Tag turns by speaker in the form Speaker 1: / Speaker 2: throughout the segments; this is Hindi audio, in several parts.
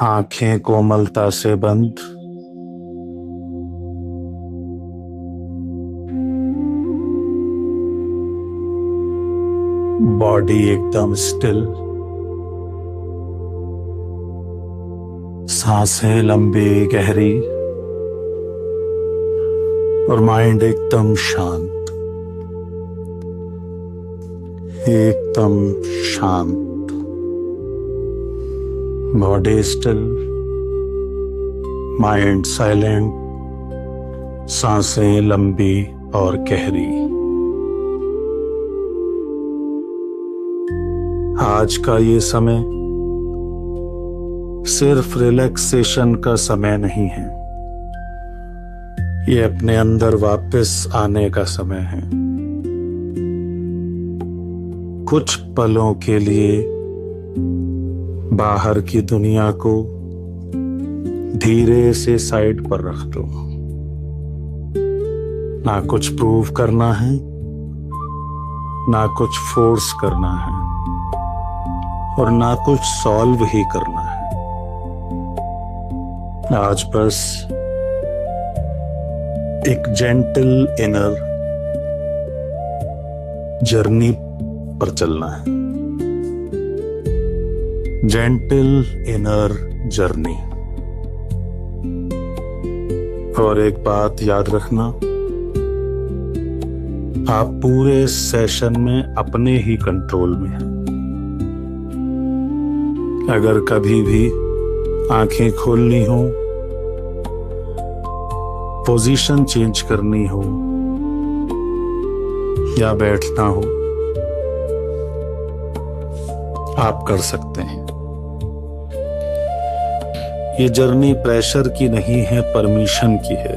Speaker 1: आंखें कोमलता से बंद, बॉडी एकदम स्टिल, सांसें लंबी गहरी और माइंड एकदम शांत, एकदम शांत। बॉडी स्टिल, माइंड साइलेंट, सांसें लंबी और गहरी। आज का ये समय सिर्फ रिलैक्सेशन का समय नहीं है, ये अपने अंदर वापस आने का समय है। कुछ पलों के लिए बाहर की दुनिया को धीरे से साइड पर रख दो। ना कुछ प्रूव करना है, ना कुछ फोर्स करना है और ना कुछ सॉल्व ही करना है। आज बस एक जेंटल इनर जर्नी पर चलना है। Gentle inner journey. और एक बात याद रखना, आप पूरे सेशन में अपने ही कंट्रोल में हैं। अगर कभी भी आंखें खोलनी हो, पोजीशन चेंज करनी हो या बैठना हो, आप कर सकते हैं। ये जर्नी प्रेशर की नहीं है, परमिशन की है।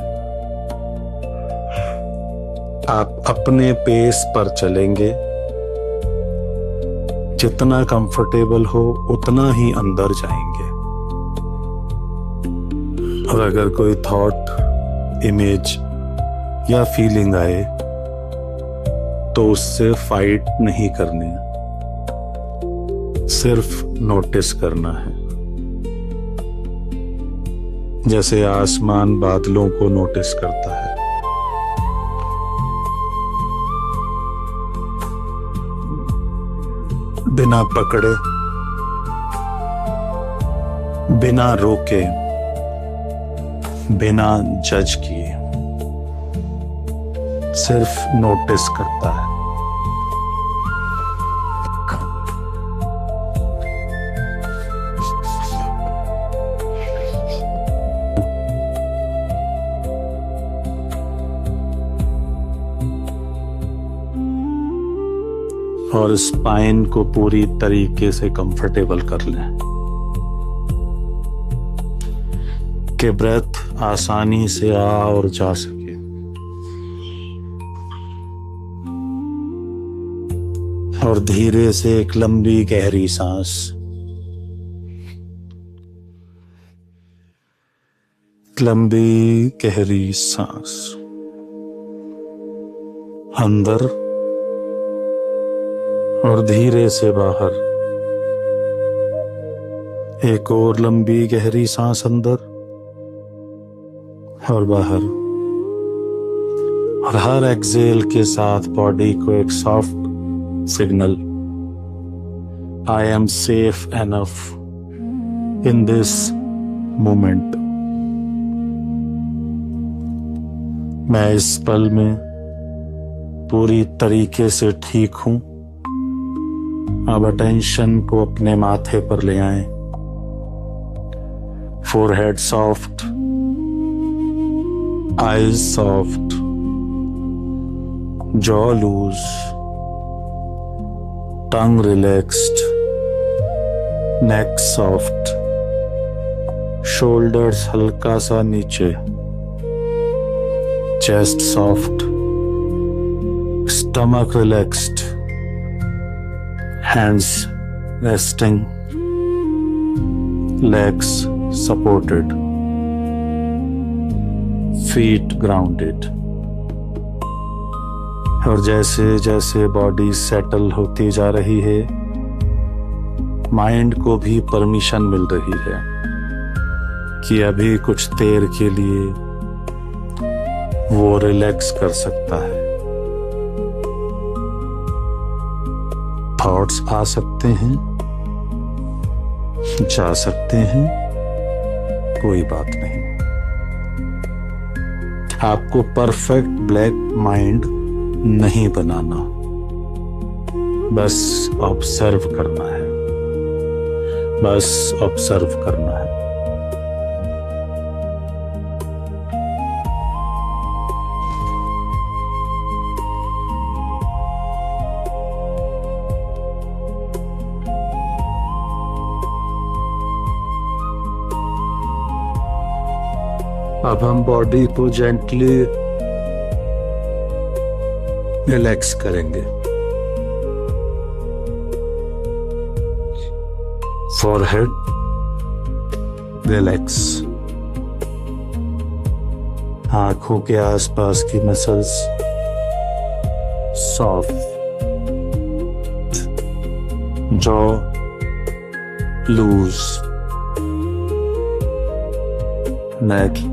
Speaker 1: आप अपने पेस पर चलेंगे, जितना कंफर्टेबल हो उतना ही अंदर जाएंगे। और अगर कोई थॉट, इमेज या फीलिंग आए तो उससे फाइट नहीं करनी, सिर्फ नोटिस करना है। जैसे आसमान बादलों को नोटिस करता है। बिना पकड़े, बिना रोके, बिना जज किए, सिर्फ नोटिस करता है। और स्पाइन को पूरी तरीके से कंफर्टेबल कर लें कि ब्रेथ आसानी से आ और जा सके। और धीरे से एक लंबी गहरी सांस, लंबी गहरी सांस अंदर और धीरे से बाहर। एक और लंबी गहरी सांस अंदर और बाहर। और हर एक्सेल के साथ बॉडी को एक soft signal, I am safe enough in this moment. मैं इस पल में पूरी तरीके से ठीक हूं। अब अटेंशन को अपने माथे पर ले आएं। Forehead soft, eyes soft, jaw loose, tongue relaxed, neck soft, shoulders हल्का सा नीचे, chest soft, stomach relaxed, hands resting, legs supported, feet grounded। और जैसे जैसे बॉडी सेटल होती जा रही है, माइंड को भी परमिशन मिल रही है कि अभी कुछ देर के लिए वो रिलैक्स कर सकता है। थॉट्स आ सकते हैं, जा सकते हैं, कोई बात नहीं। आपको परफेक्ट ब्लैक माइंड नहीं बनाना, बस ऑब्जर्व करना है, बस ऑब्जर्व करना है। अब हम बॉडी को जेंटली रिलैक्स करेंगे। फॉरहेड रिलैक्स, आंखों के आसपास की muscles soft, jaw loose, neck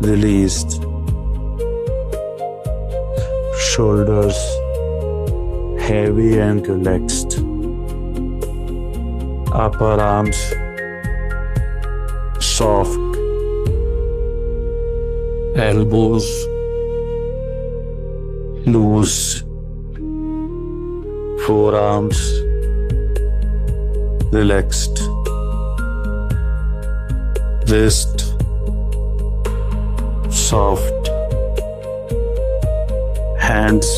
Speaker 1: released, shoulders heavy and relaxed, upper arms soft, elbows loose, forearms relaxed, wrist soft, hands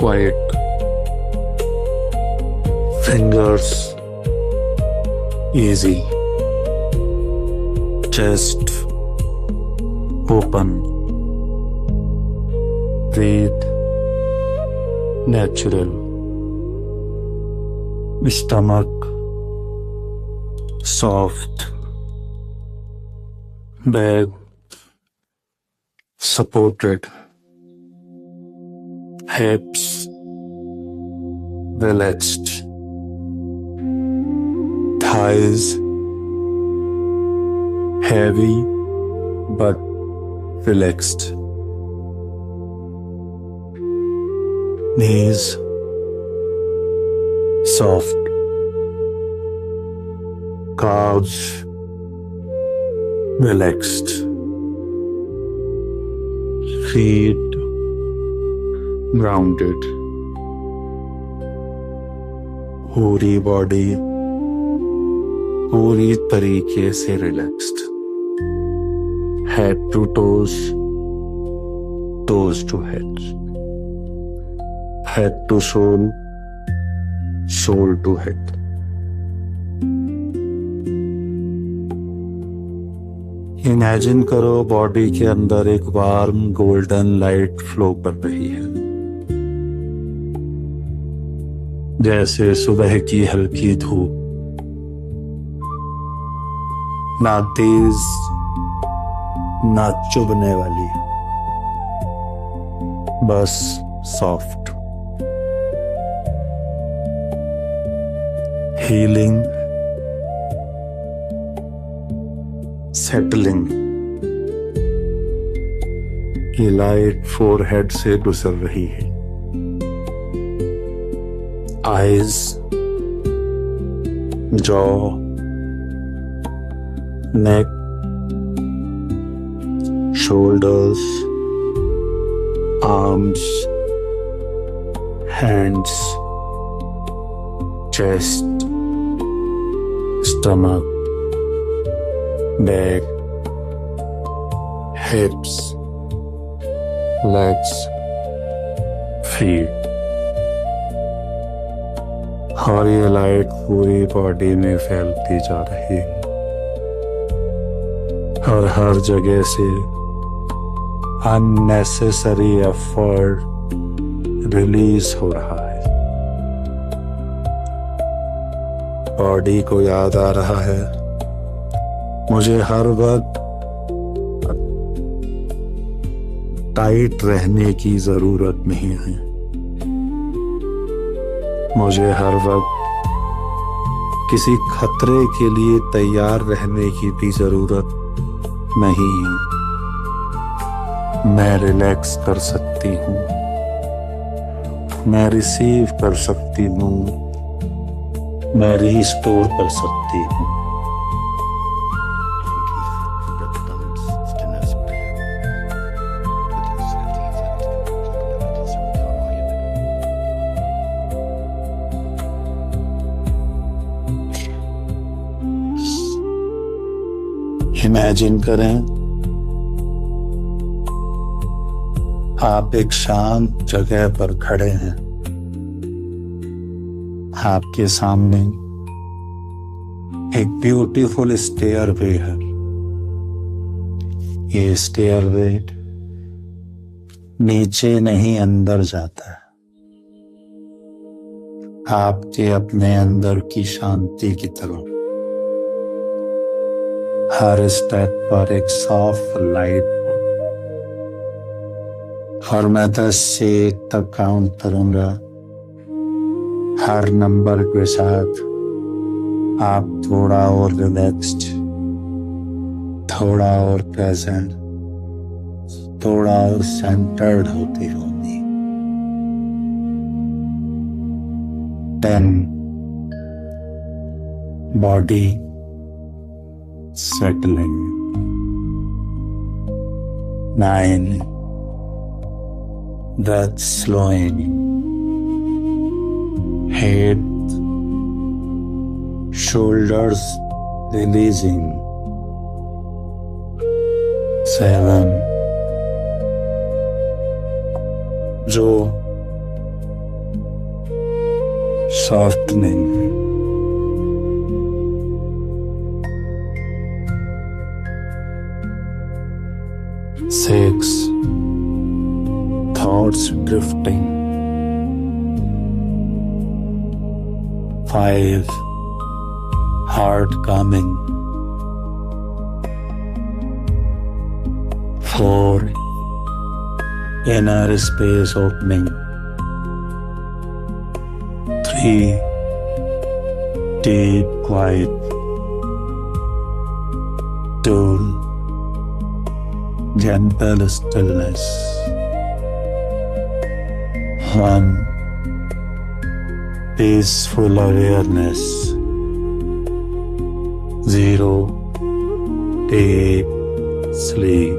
Speaker 1: quiet, fingers easy, chest open, breathe natural, stomach soft, back supported, hips relaxed, thighs heavy but relaxed, knees soft, calves relaxed, feet grounded, पूरी बॉडी पूरी तरीके से relaxed, head to toes, toes to head, head to sole, sole to head. Imagine करो बॉडी के अंदर एक वार्म गोल्डन लाइट फ्लो कर रही है, जैसे सुबह की हल्की धूप, ना तेज ना चुभने वाली, बस सॉफ्ट, हीलिंग, सेटलिंग। ये लाइट फोरहेड से गुजर रही है, आईज, जॉ, नेक, shoulders, arms, hands, chest, stomach, back, hips, legs, feet। और ये लाइट पूरी बॉडी में फैलती जा रही है और हर जगह से अननेसेसरी एफर्ट रिलीज हो रहा है। बॉडी को याद आ रहा है, मुझे हर वक्त टाइट रहने की जरूरत नहीं है, मुझे हर वक्त किसी खतरे के लिए तैयार रहने की भी जरूरत नहीं है। मैं रिलैक्स कर सकती हूँ, मैं रिसीव कर सकती हूँ, मैं रिस्टोर कर सकती हूँ। इमेजिन करें आप एक शांत जगह पर खड़े हैं। आपके सामने एक ब्यूटीफुल स्टेयरवे है। ये स्टेयरवे नीचे नहीं अंदर जाता है, आपके अपने अंदर की शांति की तरफ। हर स्टेप पर एक सॉफ्ट लाइट, और मैं 10 से 1 तक काउंट करूंगा। हर नंबर के साथ आप थोड़ा और रिलैक्स्ड, थोड़ा और प्रेजेंट, थोड़ा और सेंटर्ड होती होंगी। 10 body settling, 9 breath slowing, head, shoulders releasing, 7 jaw softening, 6 thoughts drifting, 5 heart calming, 4 inner space opening, 3 deep quiet, 2 gentle stillness, 1 peaceful awareness, 0 deep sleep,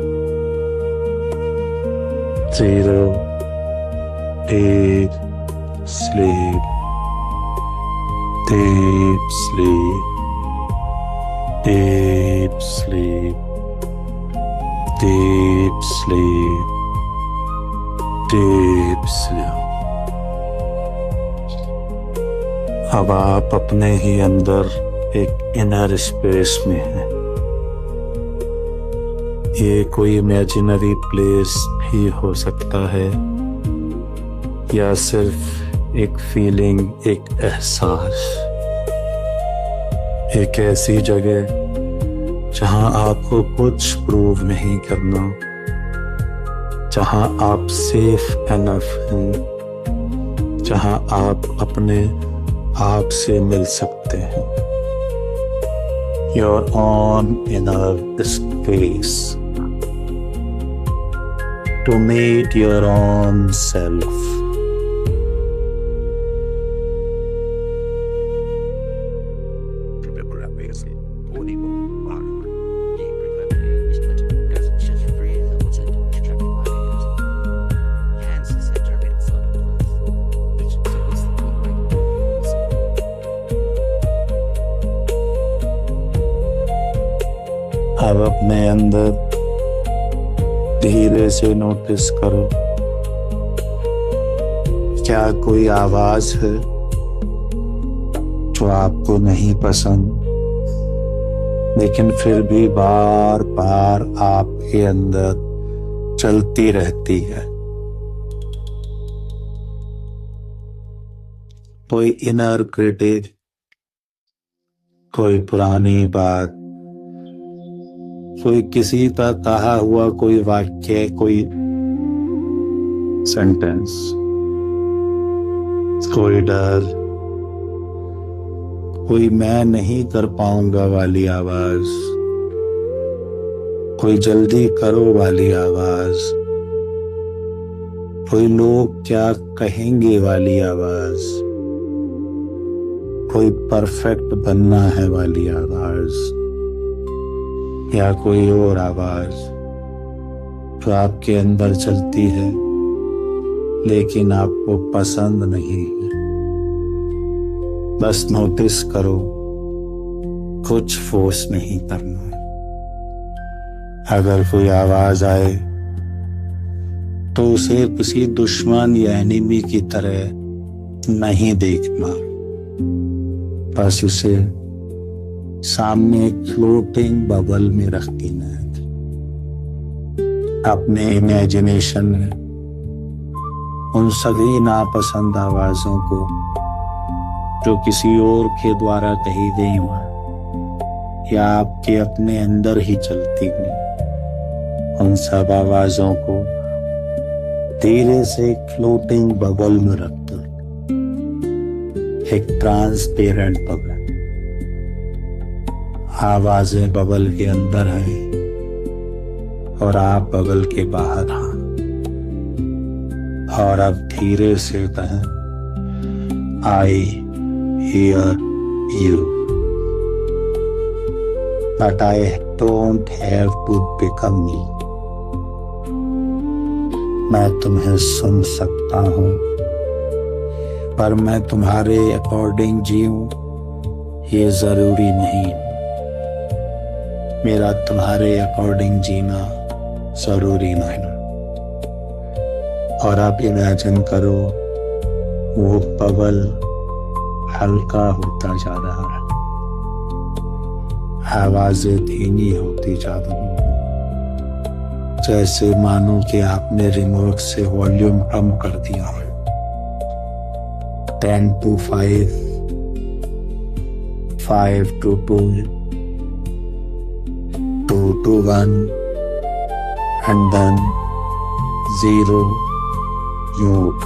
Speaker 1: 0 deep sleep, deep sleep, deep sleep, deep sleep, deep sleep। अब आप अपने ही अंदर एक इनर स्पेस में हैं। ये कोई इमेजिनरी प्लेस भी हो सकता है, या सिर्फ एक फीलिंग, एक एहसास, एक ऐसी जगह जहां आपको कुछ प्रूव नहीं करना, जहां आप सेफ एनफ हैं, जहां आप अपने आप से मिल सकते हैं। Your own inner space to meet your own self. अब अपने अंदर धीरे से नोटिस करो, क्या कोई आवाज है जो आपको नहीं पसंद, लेकिन फिर भी बार बार आपके अंदर चलती रहती है? कोई इनर क्रिटिक, कोई पुरानी बात, कोई किसी का कहा हुआ कोई वाक्य, कोई सेंटेंस, कोई डर, कोई मैं नहीं कर पाऊंगा वाली आवाज, कोई जल्दी करो वाली आवाज, कोई लोग क्या कहेंगे वाली आवाज, कोई परफेक्ट बनना है वाली आवाज, या कोई और आवाज जो आपके अंदर चलती है लेकिन आपको पसंद नहीं है। बस नोटिस करो, कुछ फोर्स नहीं करना। अगर कोई आवाज आए तो उसे किसी दुश्मन या एनिमी की तरह नहीं देखना, बस उसे सामने एक फ्लोटिंग बबल में रख देना है। अपने इमेजिनेशन में उन सभी नापसंद आवाजों को जो किसी और के द्वारा कही गई हो या आपके अपने अंदर ही चलती हुई, उन सब आवाजों को धीरे से एक फ्लोटिंग बबल में रख दो, एक ट्रांसपेरेंट बबल। आवाजें बबल के अंदर हैं और आप बबल के बाहर हैं। और अब धीरे से कहें, I hear you, but I don't have to become me. मैं तुम्हें सुन सकता हूं, पर मैं तुम्हारे अकॉर्डिंग जीऊं ये जरूरी नहीं। मेरा तुम्हारे अकॉर्डिंग जीना जरूरी नहीं। और आप इमेजिन करो वो बबल हल्का होता जा रहा है, आवाजें धीमी होती जा रही हैं, जैसे मानो कि आपने रिमोट से वॉल्यूम कम कर दिया है। 10 to 5, 5 to 2, 2 to 1, and then 0 mute.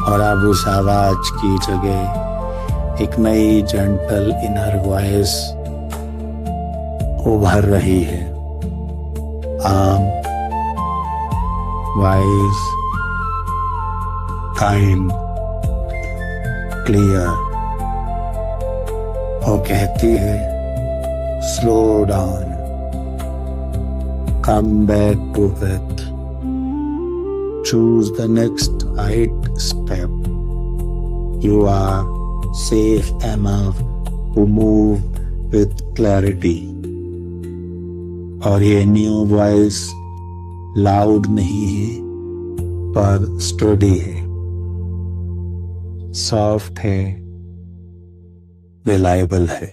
Speaker 1: और अब उस आवाज की जगह एक नई जेंटल इनर वॉइस उभर रही है, आम, वाइज, काइंड, क्लियर। वो कहती है, slow down, come back to breath, choose the next right step. You are safe enough to move with clarity. और ये न्यू वॉइस लाउड नहीं है पर स्टडी है, सॉफ्ट है, रिलायबल है।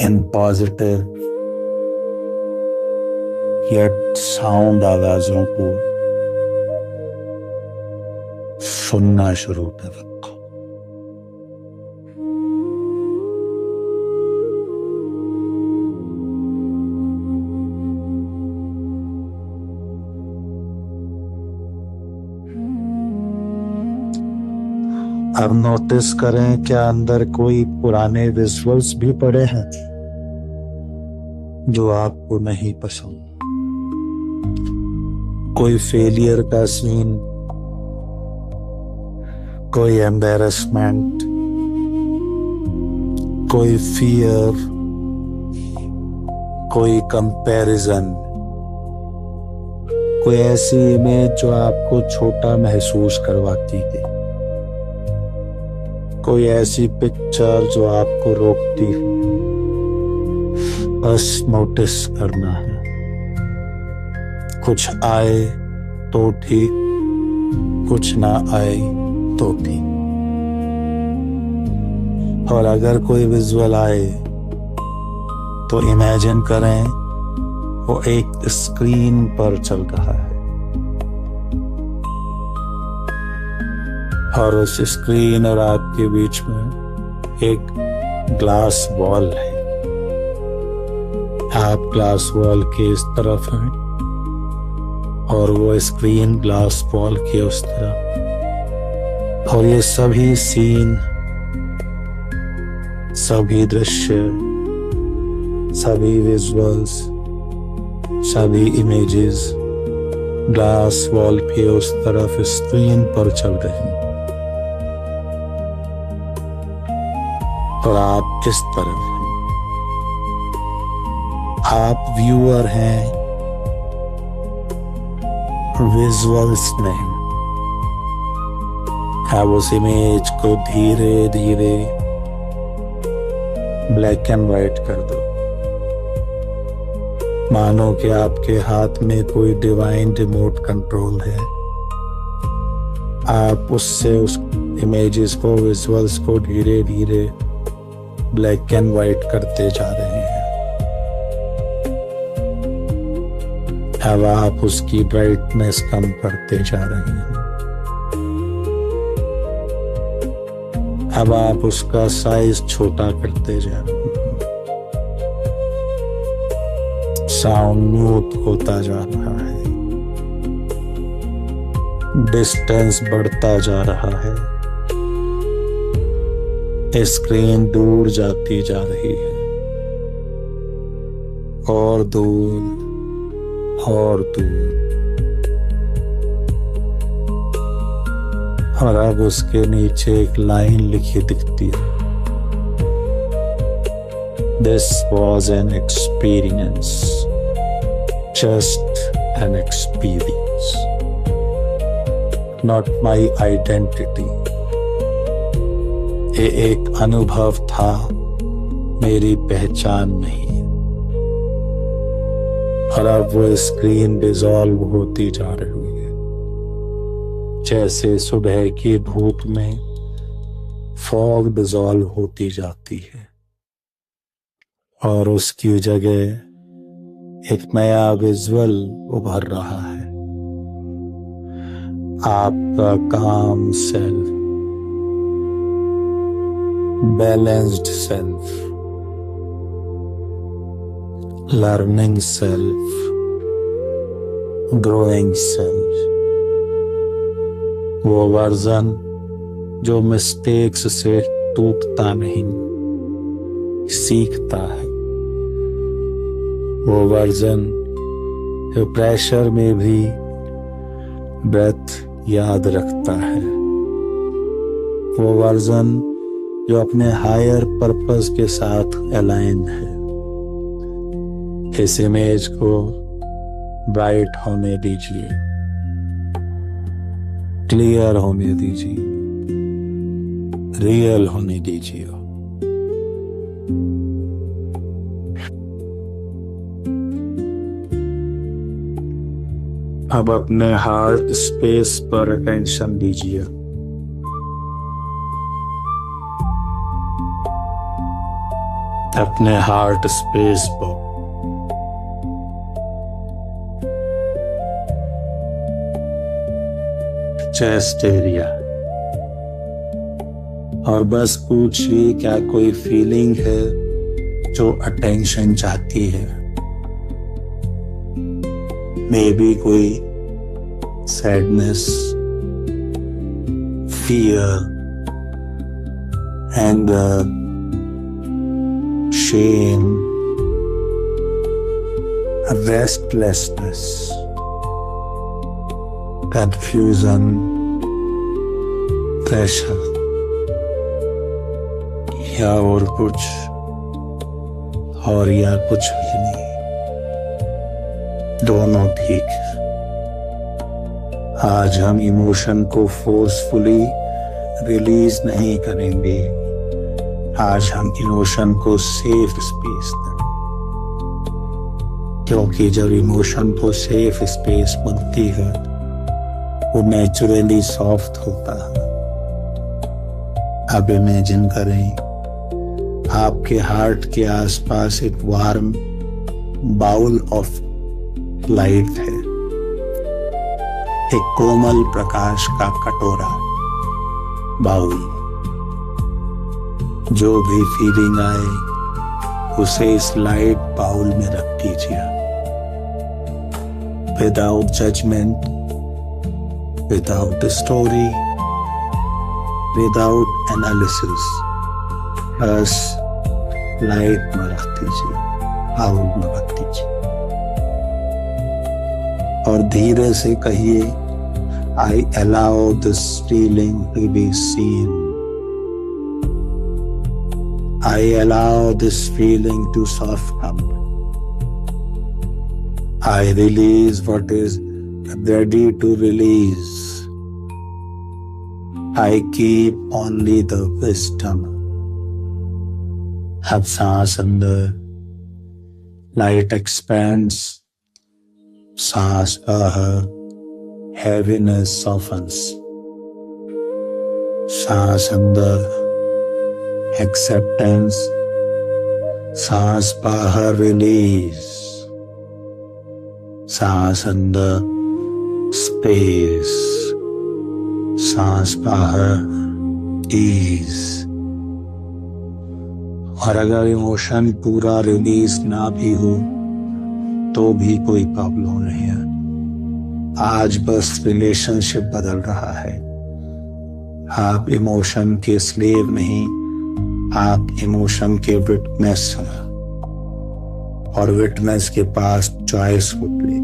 Speaker 1: इन पॉजिटिव यट साउंड आवाजों को सुनना शुरू कर रखो। अब नोटिस करें क्या अंदर कोई पुराने विजुअल्स भी पड़े हैं जो आपको नहीं पसंद। कोई फेलियर का सीन, कोई एम्बैरेसमेंट, कोई फियर, कोई कंपैरिजन, कोई ऐसी इमेज जो आपको छोटा महसूस करवाती है, कोई ऐसी पिक्चर जो आपको रोकती है। बस नोटिस करना है, कुछ आए तो ठीक, कुछ ना आए तो ठीक। और अगर कोई विजुअल आए तो इमेजिन करें वो एक स्क्रीन पर चल रहा है और उस स्क्रीन और आपके बीच में एक ग्लास वॉल है। आप ग्लास वॉल के इस तरफ हैं और वो स्क्रीन ग्लास वॉल के उस तरफ, और ये सभी सीन, सभी दृश्य, सभी विजुअल्स, सभी इमेजेस ग्लास वॉल के उस तरफ स्क्रीन पर चल रहे हैं, और आप किस तरफ हैं? आप व्यूअर हैं, विजुअल्स नहीं। आप उस इमेज को धीरे धीरे ब्लैक एंड व्हाइट कर दो, मानो कि आपके हाथ में कोई डिवाइन रिमोट कंट्रोल है। आप उससे उस इमेजेस को, विजुअल्स को धीरे धीरे ब्लैक एंड व्हाइट करते जा रहे हैं। अब आप उसकी ब्राइटनेस कम करते जा रहे हैं। अब आप उसका साइज छोटा करते जा रहे हैं। साउंड म्यूट होता जा रहा है, डिस्टेंस बढ़ता जा रहा है, स्क्रीन दूर जाती जा रही है, और दूर और दूर, और अब उसके नीचे एक लाइन लिखी दिखती है, This was an experience, just an experience, not my identity. ये एक अनुभव था, मेरी पहचान नहीं। और अब वो स्क्रीन डिसॉल्व होती जा रही है, जैसे सुबह की धूप में फॉग डिसॉल्व होती जाती है, और उसकी जगह एक नया विजुअल उभर रहा है। आपका काम self, balanced self, learning self, growing self, वो वर्जन जो मिस्टेक्स से टूटता नहीं, सीखता है। वो वर्जन जो प्रेशर में भी ब्रेथ याद रखता है। वो वर्जन जो अपने हायर पर्पस के साथ अलाइन है। इस इमेज को ब्राइट होने दीजिए, क्लियर होने दीजिए, रियल होने दीजिए। अब अपने हार्ट स्पेस पर अटेंशन दीजिए। अपने हार्ट स्पेस पर चेस्ट एरिया, और बस पूछिए क्या कोई फीलिंग है जो अटेंशन चाहती है। मे बी कोई sadness, fear, anger, shame, restlessness, confusion, pressure, या और कुछ, और या कुछ भी नहीं, दोनों ठीक है। आज हम इमोशन को फोर्सफुली रिलीज नहीं करेंगे। आज हम इमोशन को सेफ स्पेस देंगे, क्योंकि जब इमोशन को सेफ स्पेस मिलती है वो नेचुरली सॉफ्ट होता है। अब इमेजिन करें आपके हार्ट के आसपास एक वार्म बाउल ऑफ लाइट है, एक कोमल प्रकाश का कटोरा बाउल। जो भी फीलिंग आए उसे इस लाइट बाउल में रख दीजिए। without judgment, without a story, without analysis. बस लाइट में रख दीजिए, आउट में रख दीजिए और धीरे से कहिए, I allow this feeling to be seen. I allow this feeling to soften. I release what is ready to release. I keep only the wisdom. अब सांस अंदर, लाइट एक्सपेंड्स, सांस बाहर, heaviness softens. सांस अंदर, acceptance, सांस बाहर, release. सांस अंदर, space, सांस बाहर, ease. और अगर इमोशन पूरा रिलीज ना भी हो तो भी कोई प्रॉब्लम नहीं है। आज बस रिलेशनशिप बदल रहा है। आप इमोशन के स्लेव नहीं, आप इमोशन के विटनेस हैं और विटनेस के पास चॉइस होती है।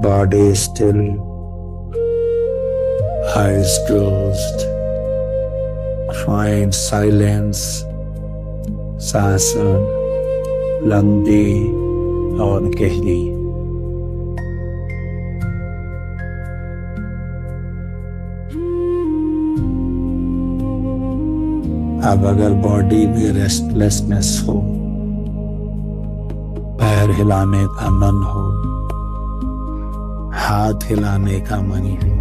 Speaker 1: Body still, eyes closed, find silence, सांसें लंबी और गहरी। अब अगर बॉडी में रेस्टलेसनेस हो, पैर हिलाने का मन हो, हाथ हिलाने का मन हो,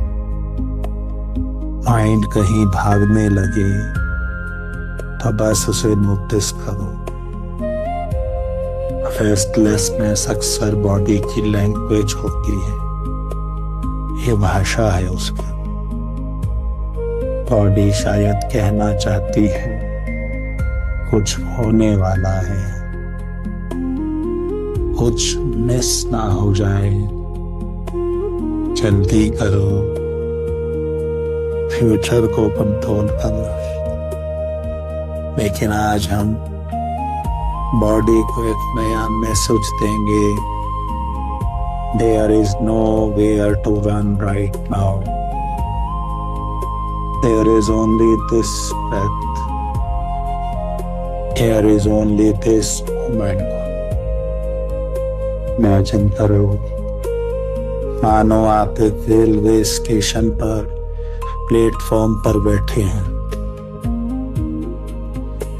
Speaker 1: माइंड कहीं भागने लगे तो बस उसे नोटिस करो। रेस्टलेसनेस अक्सर बॉडी की लैंग्वेज होती है, ये भाषा है उसकी। बॉडी शायद कहना चाहती है कुछ होने वाला है, कुछ मिस ना हो जाए, जल्दी करो, फ्यूचर को कंट्रोल करो। लेकिन आज हम बॉडी को एक नया मैसेज देंगे, there is nowhere to run right now, there is only this breath, there is only this moment. Imagine करो, मानो आप एक रेलवे स्टेशन पर प्लेटफॉर्म पर बैठे हैं।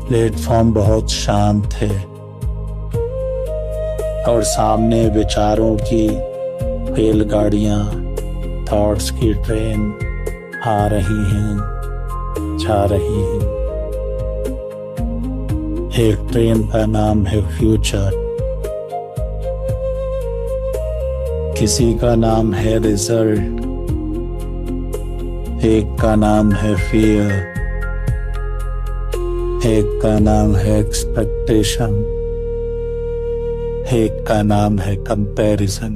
Speaker 1: प्लेटफॉर्म बहुत शांत है और सामने विचारों की रेलगाड़ियां, थॉट्स की ट्रेन आ रही हैं, जा रही हैं। एक ट्रेन का नाम है फ्यूचर, किसी का नाम है रिजल्ट, एक का नाम है फियर, एक का नाम है एक्सपेक्टेशन, एक का नाम है कंपैरिजन।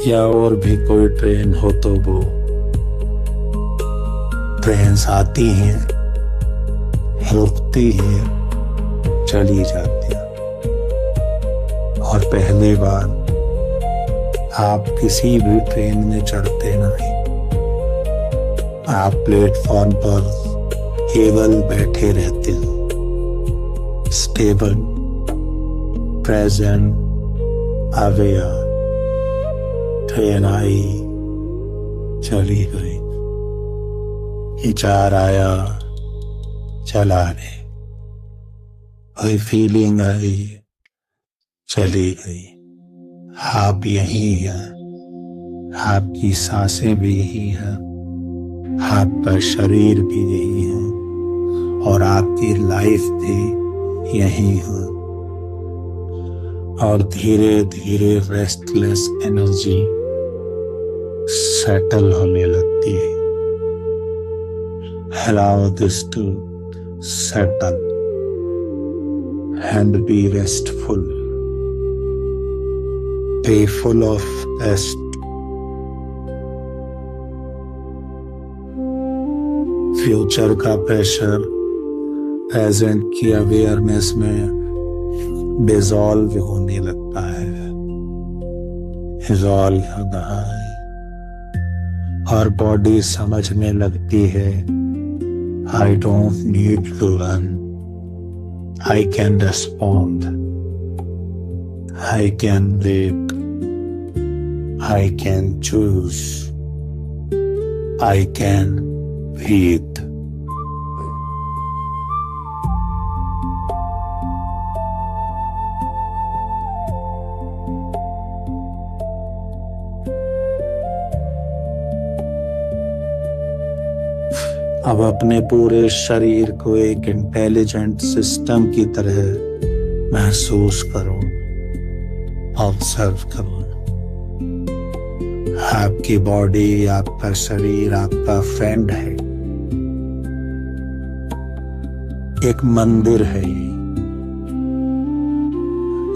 Speaker 1: या और भी कोई ट्रेन हो तो वो ट्रेन्स आती हैं, रुकती हैं, चली जाती हैं। और पहली बार आप किसी भी ट्रेन में चढ़ते नहीं, आप प्लेटफॉर्म पर केवल बैठे रहते हैं, स्टेबल, प्रेजेंट, अवेयर। ट्रेन आई, चली गई, विचार आया, चला गए, कोई फीलिंग आई, चली गई। आप यही हैं, आपकी सांसें भी यही हैं, आपका शरीर भी यही है और आपकी लाइफ भी यही है। और धीरे धीरे रेस्टलेस एनर्जी सेटल होने लगती है। Allow this to settle. and be restful. Be full of rest. Future का प्रेशर प्रेजेंट की अवेयरनेस में डिसॉल्व होने लगता है, डिसॉल्व हो रहा है और बॉडी समझने लगती है I don't need to run, I can respond, I can wait, I can choose, I can breathe. अब अपने पूरे शरीर को एक इंटेलिजेंट सिस्टम की तरह महसूस करो, ऑब्जर्व करो। आपकी बॉडी, आपका शरीर आपका फ्रेंड है, एक मंदिर है ये।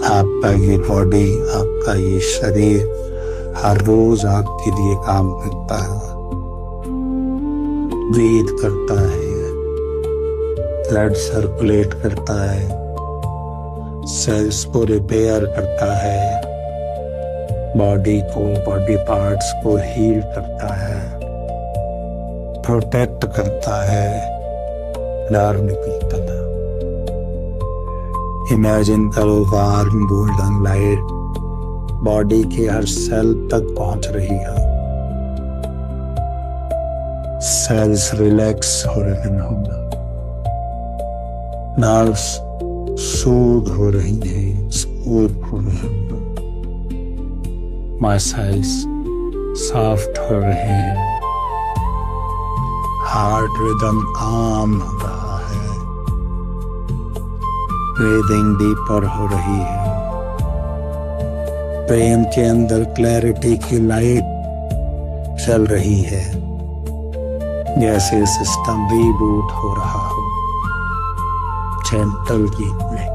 Speaker 1: आपका ये बॉडी, आपका ये शरीर हर रोज आपके लिए काम करता है, ब्रीथ करता है, ब्लड सर्कुलेट करता है, सेल्स को रिपेयर करता है, बॉडी को, बॉडी पार्ट्स को हील करता है, प्रोटेक्ट करता है, अलार्म की तरह। इमेजिन करो वार्म गोल्डन लाइट बॉडी के हर सेल तक पहुंच रही है, सेल्स रिलैक्स हो रहे हैं, नर्व्स सूद हो रही हैं, स्मूथ हो रहे हैं, मसल्स सॉफ्ट हो रहे हैं, हार्ट रिदम काम हो रहा है, ब्रीदिंग डीपर हो रही है, ब्रेन के अंदर क्लैरिटी की लाइट चल रही है, जैसे सिस्टम रीबूट हो रहा हो। Gentle keeping,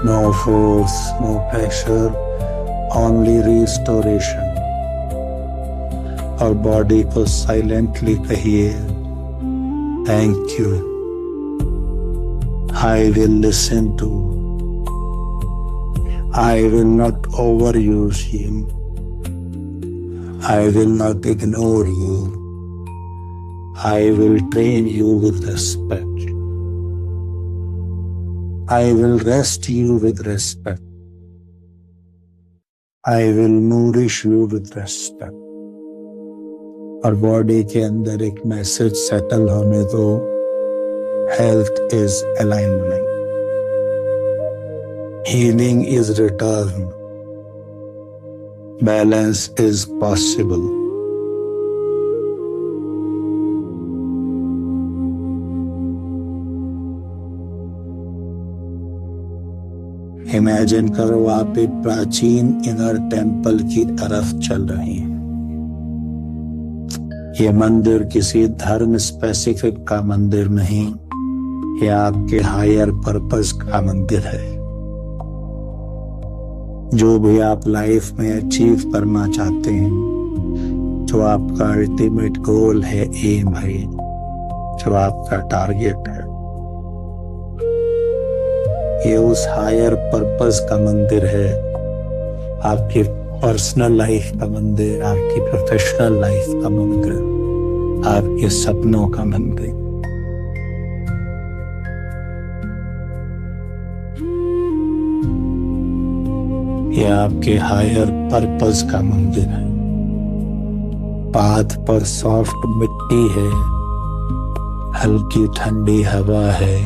Speaker 1: no force, no pressure, only restoration. और बॉडी को साइलेंटली कहिए thank you, I will listen to, I will not overuse you, I will not ignore you, I will train you with respect. I will rest you with respect. I will nourish you with respect. और बॉडी के अंदर एक मैसेज सेटल होने दो, health is alignment, healing is return, balance is possible. Imagine करो आप एक प्राचीन इनर टेम्पल की तरफ चल रहे हैं। ये मंदिर किसी धर्म स्पेसिफिक का मंदिर नहीं, ये आपके हायर पर्पस का मंदिर है। जो भी आप लाइफ में अचीव करना चाहते हैं, जो आपका अल्टीमेट गोल है, एम है, जो आपका टारगेट है, ये उस हायर पर्पस का मंदिर है। आपकी पर्सनल लाइफ का मंदिर, आपकी प्रोफेशनल लाइफ का मंदिर, आपके सपनों का मंदिर। ये आपके हायर पर्पस का मंदिर है। पाथ पर सॉफ्ट मिट्टी है, हल्की ठंडी हवा है,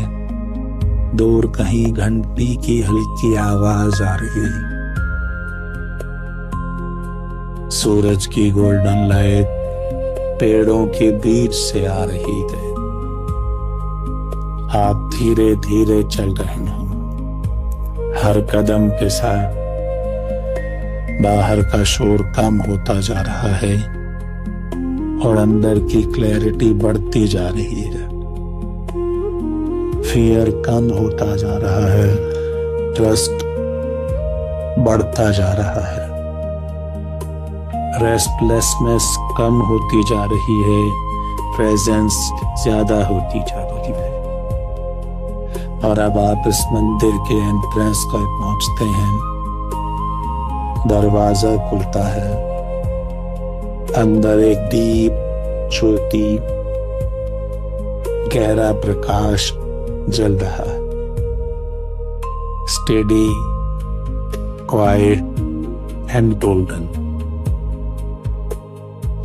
Speaker 1: दूर कहीं घंटी की हल्की आवाज आ रही है, सूरज की गोल्डन लाइट पेड़ों के बीच से आ रही है। आप धीरे धीरे चल रहे हैं, हर कदम के साथ बाहर का शोर कम होता जा रहा है और अंदर की क्लैरिटी बढ़ती जा रही है। फियर कम होता जा रहा है, ट्रस्ट बढ़ता जा रहा है, रेस्टलेसनेस कम होती जा रही है, प्रेजेंस ज्यादा होती जा रही है। और अब आप इस मंदिर के एंट्रेंस पर पहुंचते हैं, दरवाजा खुलता है, अंदर एक दीप ज्योति गहरा प्रकाश जल रहा है, स्टेडी, क्वाइट एंड गोल्डन।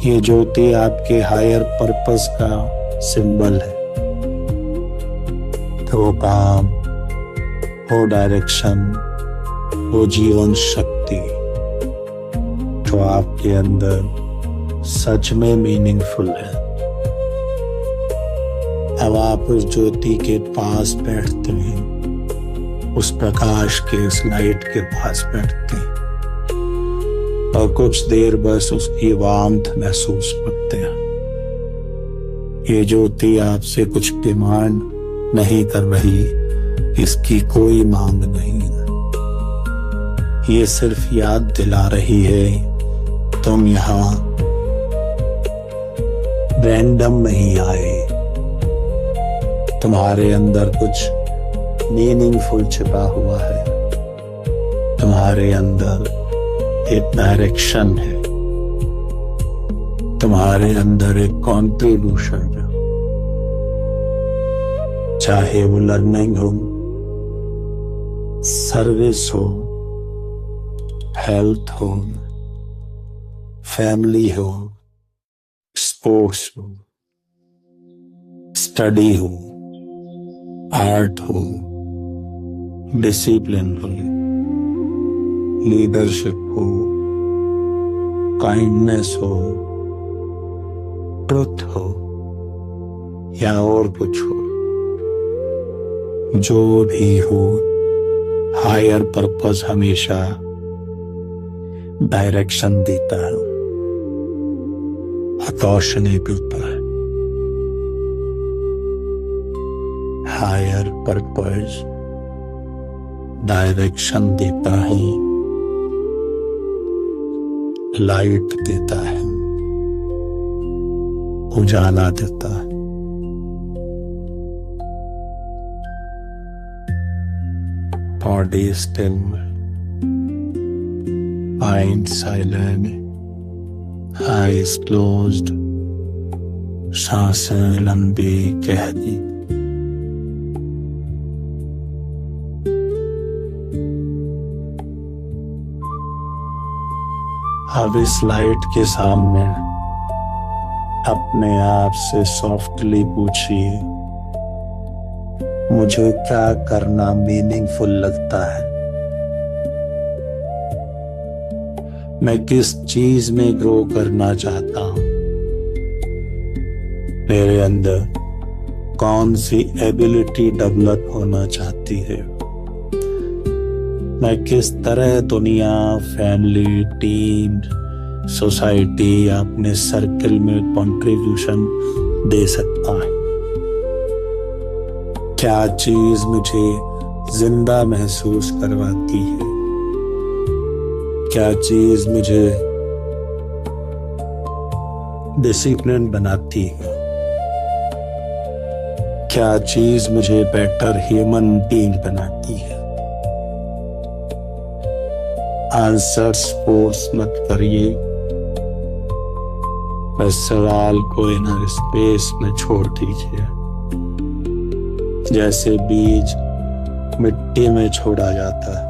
Speaker 1: ये ज्योति आपके हायर पर्पस का सिंबल है। तो वो काम, वो डायरेक्शन, वो जीवन शक्ति जो आपके अंदर सच में मीनिंगफुल है। अब आप उस ज्योति के पास बैठते हैं, उस प्रकाश के, उस लाइट के पास बैठते हैं और कुछ देर बस उसकी वार्मथ महसूस करते हैं। ये ज्योति आपसे कुछ डिमांड नहीं कर रही, इसकी कोई मांग नहीं है। ये सिर्फ याद दिला रही है तुम यहाँ रैंडम नहीं आए, तुम्हारे अंदर कुछ मीनिंगफुल छिपा हुआ है, तुम्हारे अंदर एक डायरेक्शन है, तुम्हारे अंदर एक कॉन्ट्रीब्यूशन है। चाहे वो लर्निंग हो, सर्विस हो, हेल्थ हो, फैमिली हो, स्पोर्ट्स हो, स्टडी हो, आर्ट हो, डिसिप्लिन हो, लीडरशिप हो, काइंडनेस हो, ट्रुथ हो या और कुछ हो, जो भी हो, हायर पर्पस हमेशा डायरेक्शन देता है, हतोषनी देता है। हायर पर्पस डायरेक्शन देता है, लाइट देता है, उजाला देता है। Body still, mind silent, eyes closed, सांसें लंबी गहरी। अब इस लाइट के सामने अपने आप से सॉफ्टली पूछिए, मुझे क्या करना मीनिंगफुल लगता है? मैं किस चीज में ग्रो करना चाहता हूं? मेरे अंदर कौन सी एबिलिटी डेवलप होना चाहती है? मैं किस तरह दुनिया, फैमिली, टीम, सोसाइटी या अपने सर्कल में कंट्रीब्यूशन दे सकता है? क्या चीज मुझे जिंदा महसूस करवाती है? क्या चीज मुझे डिसिप्लिन बनाती है? क्या चीज मुझे बेटर ह्यूमन बीइंग बनाती है? आंसर्स फोर्स मत करिए, बस सवाल को इनर स्पेस में छोड़ दीजिए। जैसे बीज मिट्टी में छोड़ा जाता है,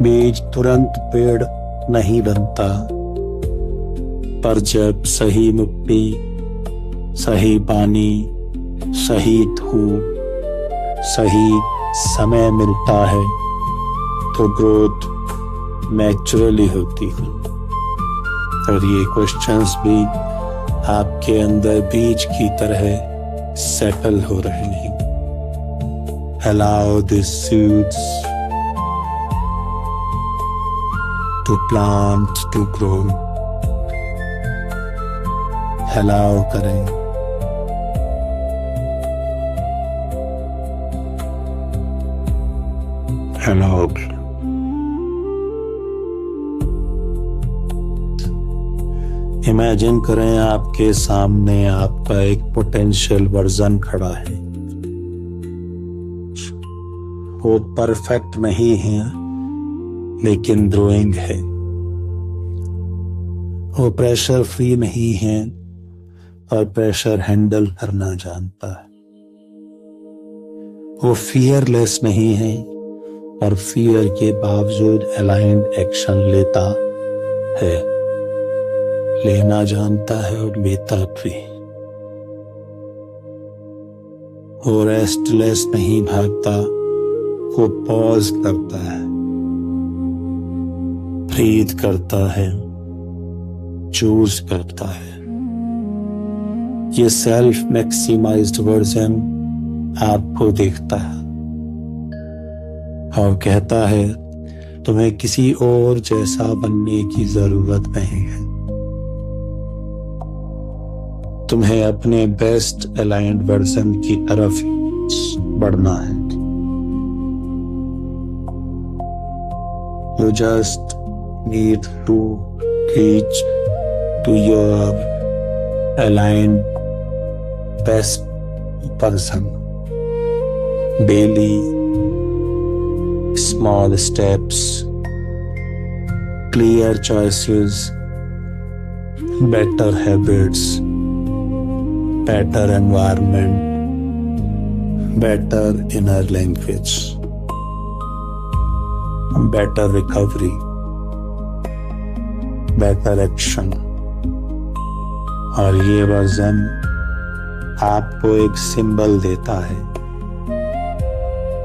Speaker 1: बीज तुरंत पेड़ नहीं बनता, पर जब सही मिट्टी, सही पानी, सही धूप, सही समय मिलता है तो ग्रोथ नेचुरली होती है। और ये क्वेश्चंस भी आपके अंदर बीज की तरह सेटल हो रहे हैं। Allow these seeds to plant to grow. Allow करें अलाउ। इमेजिन करें आपके सामने आपका एक पोटेंशियल वर्जन खड़ा है। वो परफेक्ट नहीं है लेकिन ग्रोइंग है। वो प्रेशर फ्री नहीं है और प्रेशर हैंडल करना जानता है। वो फियरलेस नहीं है और फियर के बावजूद अलाइंड एक्शन लेता है, लेना जानता है और लेता भी। वो रेस्टलेस नहीं भागता, वो पॉज करता है, ब्रीथ करता है, चूज करता है। ये सेल्फ मैक्सिमाइज्ड वर्जन आपको देखता है और कहता है तुम्हें किसी और जैसा बनने की जरूरत नहीं है। तुम्हें अपने बेस्ट अलाइंड वर्जन की तरफ बढ़ना है। You just need to reach to your aligned best person. Daily small steps, clear choices, better habits, better environment, better inner language, better recovery, better action। और ये वर्जन आपको एक सिंबल देता है,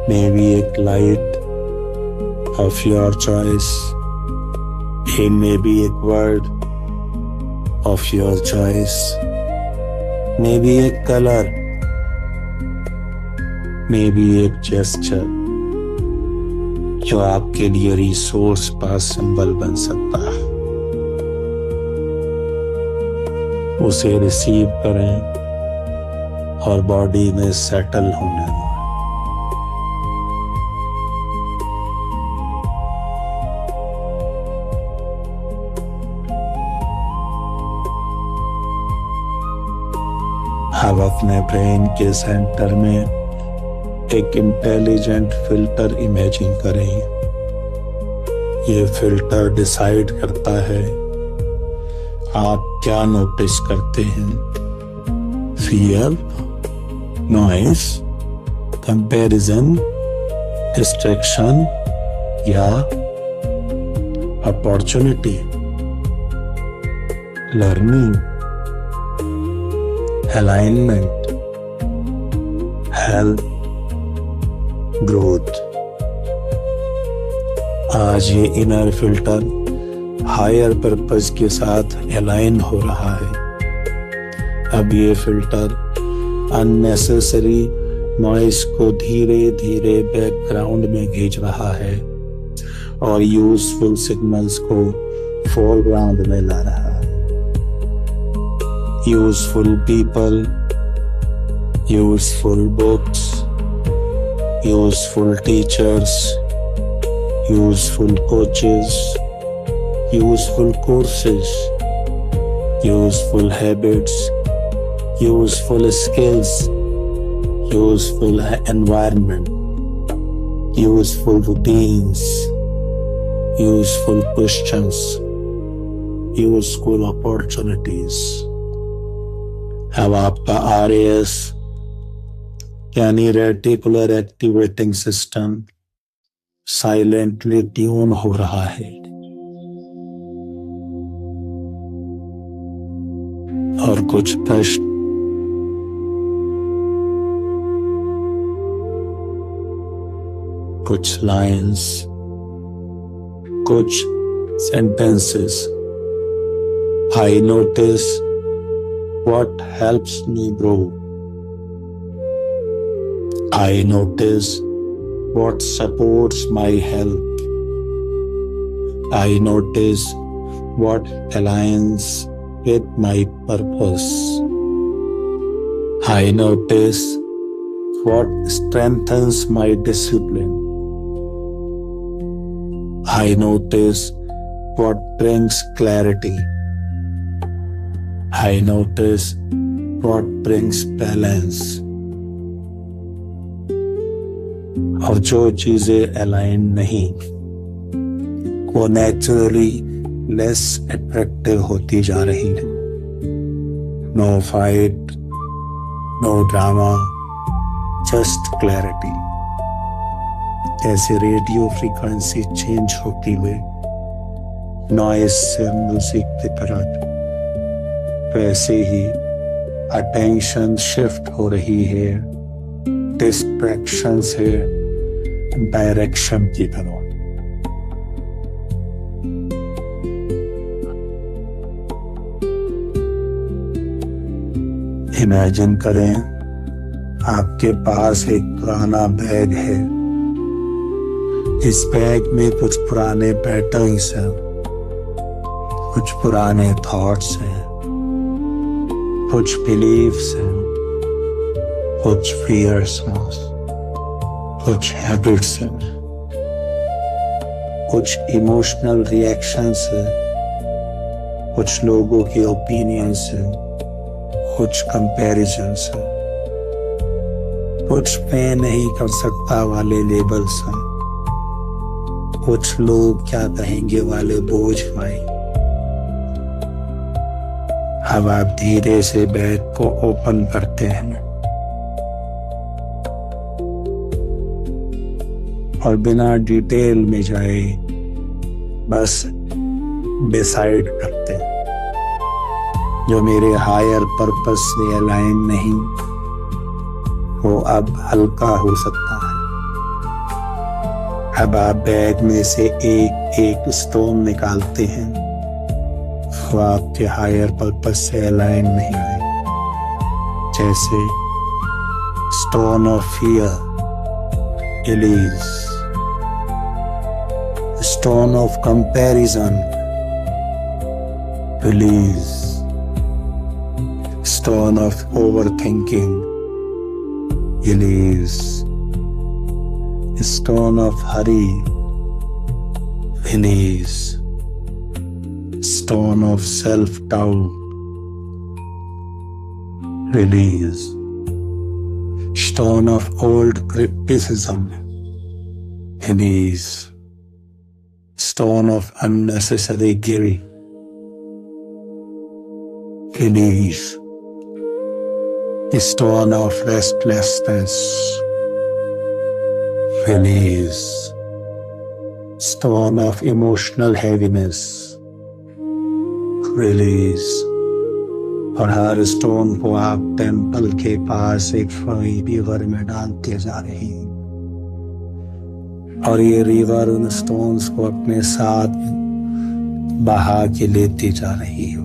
Speaker 1: मे बी एक light of your choice, maybe एक word of your choice, maybe एक कलर, मे बी एक जेस्चर जो आपके लिए रिसोर्स का सिंबल बन सकता है। उसे रिसीव करें और बॉडी में सेटल होने दो। अब अपने ब्रेन के सेंटर में एक इंटेलिजेंट फिल्टर इमेजिन करें। ये फिल्टर डिसाइड करता है आप क्या नोटिस करते हैं, फियर, नॉइस, कंपैरिजन, डिस्ट्रैक्शन या opportunity, learning, alignment, health, growth. आज ये इनर फिल्टर हायर पर्पस के साथ अलाइन हो रहा है। अब ये फिल्टर अननेसेसरी नॉइस को धीरे धीरे बैकग्राउंड में भेज रहा है और यूजफुल सिग्नल्स को फोरग्राउंड में ला रहा है। Useful people, useful books, useful teachers, useful coaches, useful courses, useful habits, useful skills, useful environment, useful routines, useful questions, useful opportunities। अब आपका RAS यानी reticular activating system silently tune हो रहा है और कुछ प्रश्न कुछ लाइंस, कुछ sentences. I notice what helps me grow. I notice what supports my health. I notice what aligns with my purpose. I notice what strengthens my discipline. I notice what brings clarity. I notice what brings balance. और जो चीजें अलाइन नहीं, वो नेचुरली लेस अट्रैक्टिव होती जा रही है. No fight, no drama, just clarity. जैसे रेडियो फ्रीक्वेंसी चेंज होती हुई नॉइज से म्यूजिक की तरह, वैसे ही अटेंशन शिफ्ट हो रही है डिस्ट्रैक्शन से डायरेक्शन की तरफ. इमेजिन करें आपके पास एक पुराना बैग है. इस बैग में कुछ पुराने पैटर्न्स हैं, कुछ पुराने थॉट्स हैं, कुछ बिलीव्स हैं, कुछ फियर्स हैं, कुछ हैबिट्स हैं, कुछ इमोशनल रिएक्शंस हैं, कुछ लोगों के ओपिनियंस हैं, कुछ कंपैरिजंस हैं, कुछ मैं नहीं कर सकता वाले लेबल्स हैं, कुछ लोग क्या कहेंगे वाले बोझ हैं. अब आप धीरे से बैग को ओपन करते हैं और बिना डिटेल में जाए बस डिसाइड करते हैं जो मेरे हायर पर्पस से अलाइन नहीं, वो अब हल्का हो सकता है. अब आप बैग में से एक एक स्टोन निकालते हैं, वो आपके हायर पर्पस से अलाइन नहीं है. जैसे stone of fear, release. Stone of comparison, release. Stone of overthinking, release. Stone of hurry, release. Stone of self-doubt, release. Stone of old criticism, release. Stone of unnecessary guilt, release. Stone of restlessness, release. Stone of emotional heaviness, release. और हर स्टोन को आप टेम्पल के पास एक फनी रिवर में डालते जा रहे हैं और ये रिवर उन स्टोन्स को अपने साथ बहा के लेती जा रही है.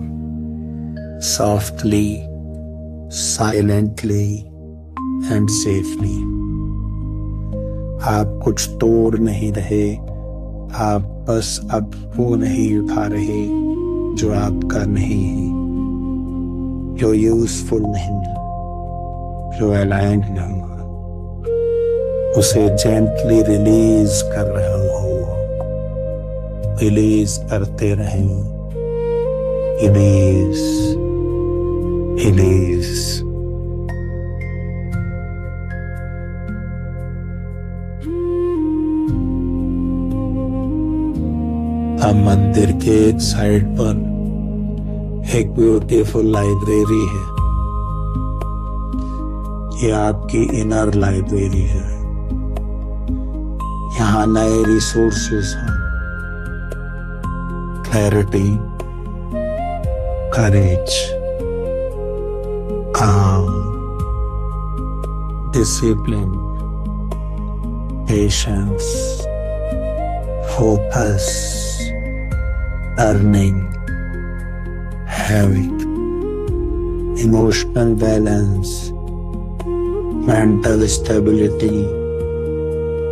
Speaker 1: Softly, silently and safely. आप कुछ तोड़ नहीं रहे, आप बस अब वो नहीं उठा रहे जो आपका नहीं है, जो यूजफुल नहीं, जो अलाइंड नहीं. उसे जेंटली रिलीज कर रहे हो. रिलीज करते रहें. Release, release. अब मंदिर के एक साइड पर एक ब्यूटीफुल लाइब्रेरी है. ये आपकी इनर लाइब्रेरी है. यहाँ नए रिसोर्सेस हैं. क्लैरिटी, करेज, calm, discipline, patience, focus, learning, habit, emotional balance, mental stability,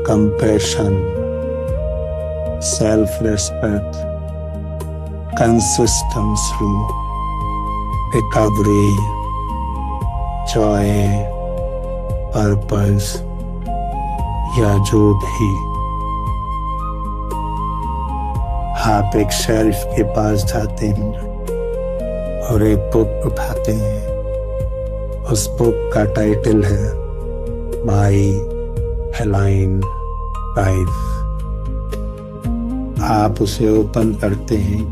Speaker 1: compassion, self-respect, consistency, recovery, joy, purpose या जो भी. आप एक शेल्फ के पास जाते हैं और एक बुक उठाते हैं। उस बुक का टाइटल है माई अलाइन लाइफ। आप उसे ओपन करते हैं।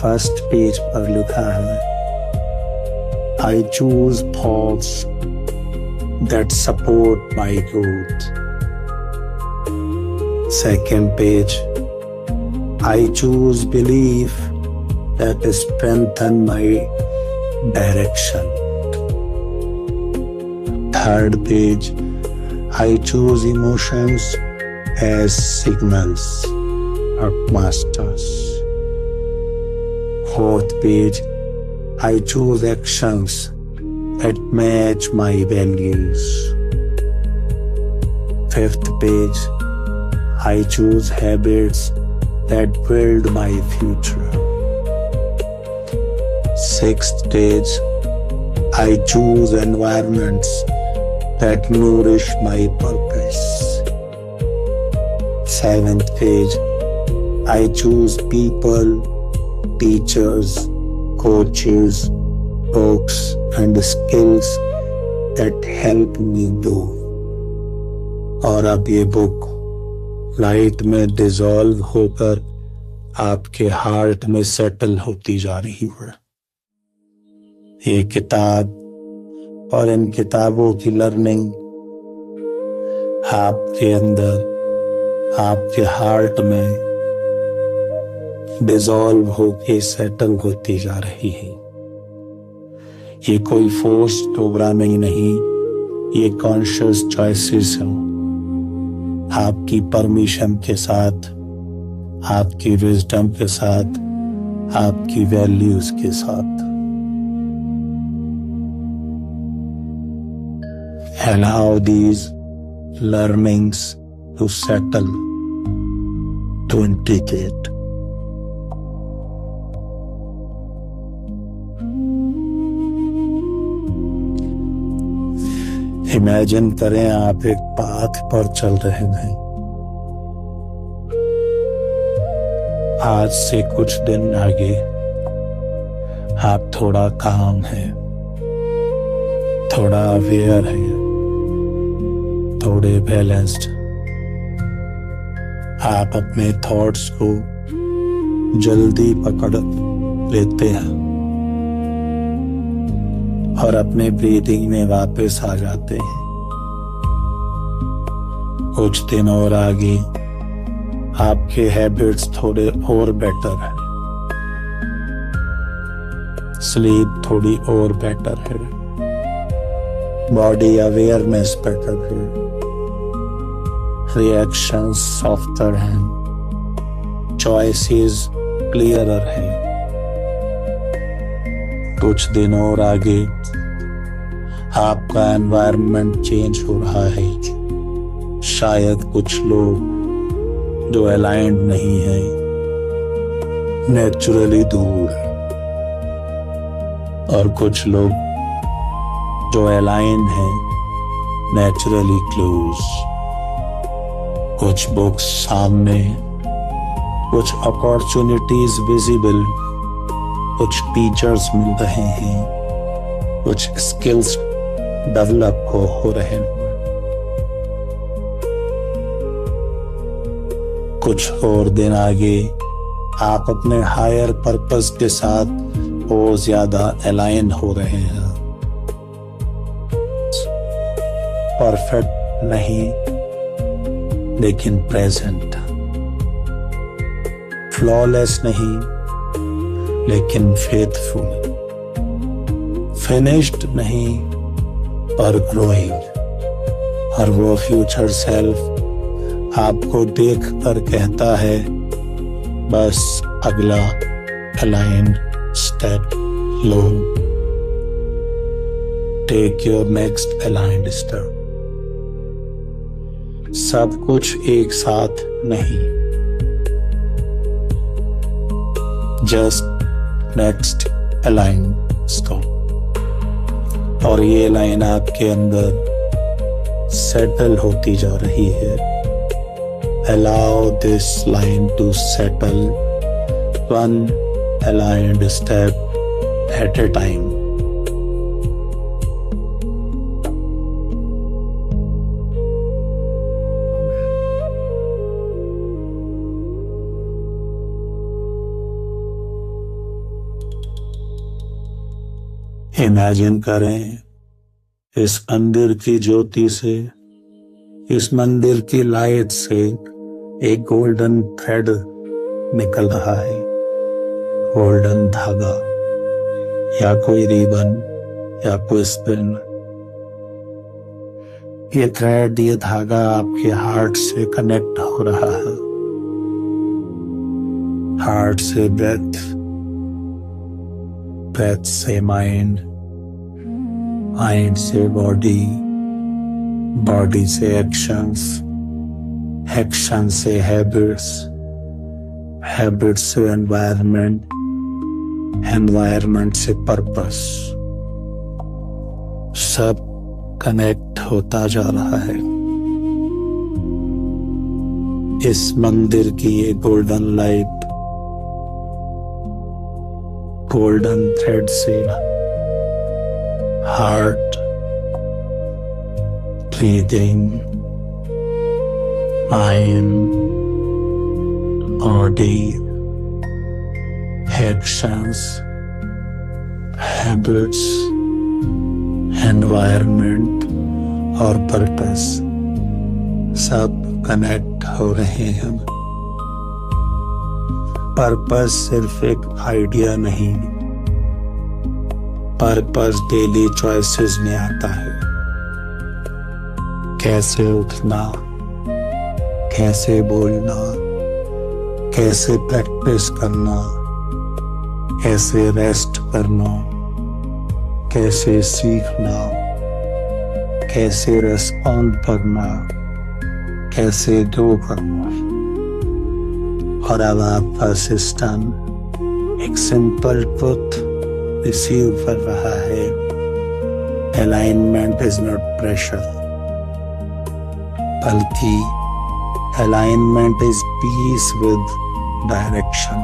Speaker 1: फर्स्ट पेज पर लिखा है I choose thoughts that support my growth. Second page, I choose belief that strengthen my direction. Third page, I choose emotions as signals, not masters. Fourth page, I choose actions that match my values. Fifth page, I choose habits that build my future. Sixth page, I choose environments that nourish my purpose. Seventh page, I choose people, teachers, coaches, books and skills that help me grow. और अब ये बुक लाइट में डिसॉल्व होकर आपके हार्ट में सेटल होती जा रही है। ये किताब और इन किताबों की लर्निंग आपके अंदर, आपके हार्ट में डिसॉल्व होके सेटल होती जा रही है। ये कोई फोर्स प्रोग्रामिंग नहीं, ये कॉन्शियस चॉइसेस हैं। आपकी परमिशन के साथ, आपकी विजडम के साथ, आपकी वैल्यूज के साथ। Allow these learnings to settle, to integrate. Imagine करें आप एक पाथ पर चल रहे हैं। आज से कुछ दिन आगे आप थोड़ा काम है, थोड़ा अवेयर है, थोड़े बैलेंस्ड। आप अपने थॉट्स को जल्दी पकड़ लेते हैं और अपने ब्रीदिंग में वापस आ जाते हैं। कुछ दिन और आगे आपके हैबिट्स थोड़े और बेटर हैं, स्लीप थोड़ी और बेटर है, बॉडी अवेयरनेस बेटर है, रिएक्शंस सॉफ्टर हैं, चॉइसेस क्लियरर हैं। कुछ दिन और आगे आपका एनवायरनमेंट चेंज हो रहा है। शायद कुछ लोग जो अलाइंड नहीं है, नेचुरली दूर, और कुछ लोग जो अलाइंड हैं, नेचुरली क्लोज। कुछ बुक्स सामने, कुछ अपॉर्चुनिटीज विजिबल, कुछ टीचर्स मिल रहे हैं, कुछ स्किल्स डेवलप हो रहे हैं। कुछ और दिन आगे आप अपने हायर पर्पस के साथ और ज्यादा अलाइन हो रहे हैं। परफेक्ट नहीं, लेकिन प्रेजेंट। फ्लॉलेस नहीं, लेकिन फेथफुल। फिनिश्ड नहीं, पर ग्रोइंग। और वो फ्यूचर सेल्फ आपको देख कर कहता है, बस अगला अलाइन स्टेप लो। Take your next aligned step. सब कुछ एक साथ नहीं, जस्ट नेक्स्ट अलाइन स्टॉप। और ये लाइन आपके अंदर सेटल होती जा रही है, Allow this line to settle one aligned step at a time. Imagine करें इस मंदिर की ज्योति से, इस मंदिर की लाइट से एक गोल्डन थ्रेड निकल रहा है, गोल्डन धागा या कोई रिबन या कोई स्पिन। ये थ्रेड, ये धागा आपके हार्ट से कनेक्ट हो रहा है, हार्ट से ब्रेथ, ब्रेथ से माइंड, माइंड से बॉडी, बॉडी से एक्शंस, एक्शन से हैबिट्स, हैबिट्स से एनवायरनमेंट, एनवायरनमेंट से पर्पस। सब कनेक्ट होता जा रहा है। इस मंदिर की ये गोल्डन लाइट गोल्डन थ्रेड से heart, breathing, mind, body, actions, habits, environment और पर्पस सब कनेक्ट हो रहे हैं। पर्पस सिर्फ एक आइडिया नहीं, पर्पस डेली चॉइसेस में आता है। कैसे उठना, कैसे बोलना, कैसे प्रैक्टिस करना, कैसे रेस्ट करना, कैसे सीखना, कैसे रेस्पॉन्ड करना, कैसे डू करना। और अब आपका सिस्टम एक सिंपल ट्रुथ रिसीव कर रहा है। अलाइनमेंट इज नॉट प्रेशर, बल्कि alignment is peace with direction.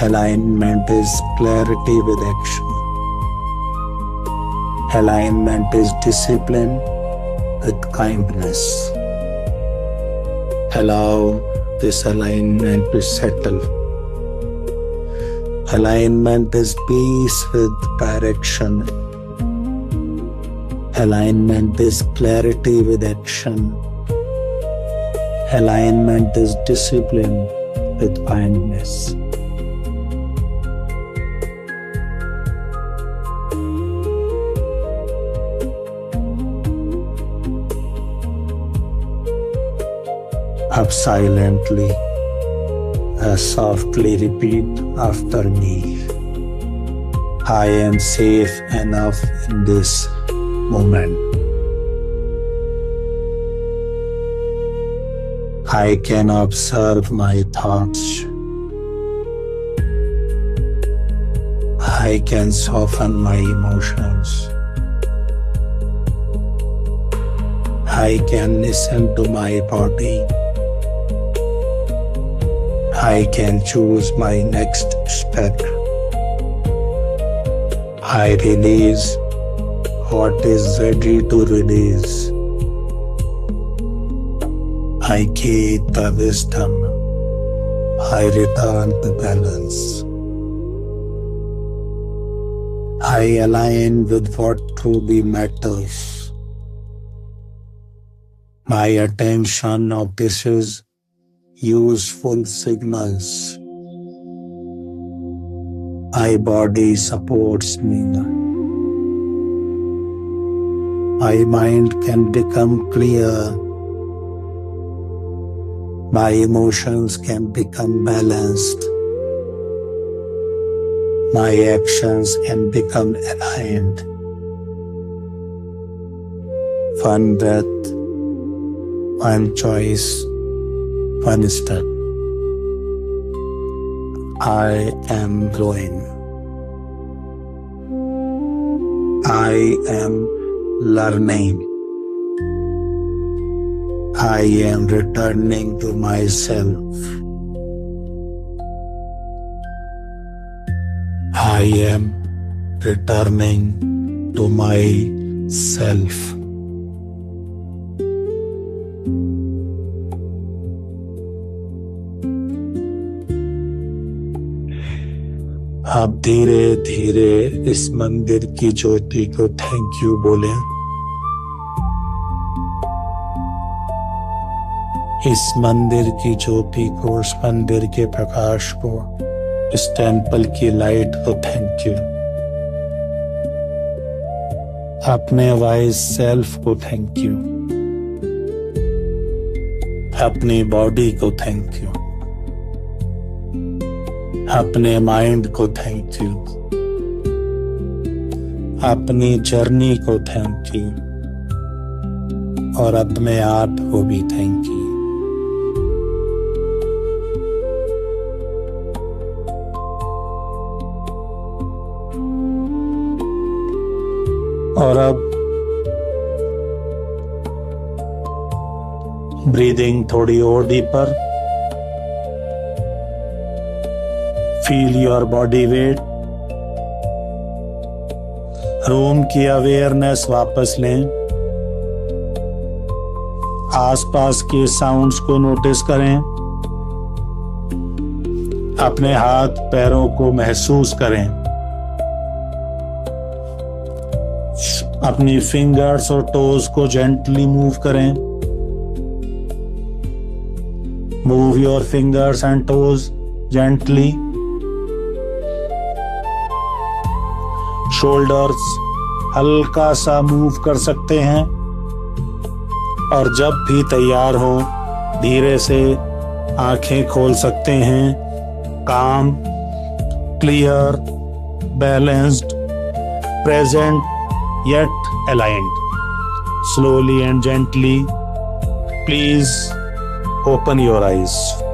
Speaker 1: Alignment is clarity with action. Alignment is discipline with kindness. Allow this alignment to settle. Alignment is peace with direction. Alignment is clarity with action. Alignment is discipline with kindness. Up silently, softly repeat after me. I am safe enough in this moment. I can observe my thoughts. I can soften my emotions. I can listen to my body. I can choose my next step. I release what is ready to release. I keep the wisdom. I return the balance. I align with what truly matters. My attention notices useful signals. My body supports me. My mind can become clear. My emotions can become balanced. My actions can become aligned. One breath, one choice, one step. I am growing. I am learning. I am returning to myself. I am returning to myself. आप धीरे धीरे इस मंदिर की ज्योति को थैंक यू बोलें। इस मंदिर की ज्योति को, इस मंदिर के प्रकाश को, इस टेंपल की लाइट को थैंक यू। अपने वाइज सेल्फ को थैंक यू। अपनी बॉडी को थैंक यू। अपने माइंड को थैंक यू। अपनी जर्नी को थैंक यू और अपने आप को भी थैंक यू। और अब ब्रीदिंग थोड़ी और deeper. Feel your body weight. Room की अवेयरनेस वापस लें। आसपास के साउंड्स को नोटिस करें। अपने हाथ पैरों को महसूस करें। अपनी फिंगर्स और टोज को जेंटली मूव करें। Move your fingers and toes gently. Shoulders हल्का सा मूव कर सकते हैं और जब भी तैयार हो धीरे से आंखें खोल सकते हैं। काम, clear, balanced, present yet aligned. Slowly and gently, please open your eyes.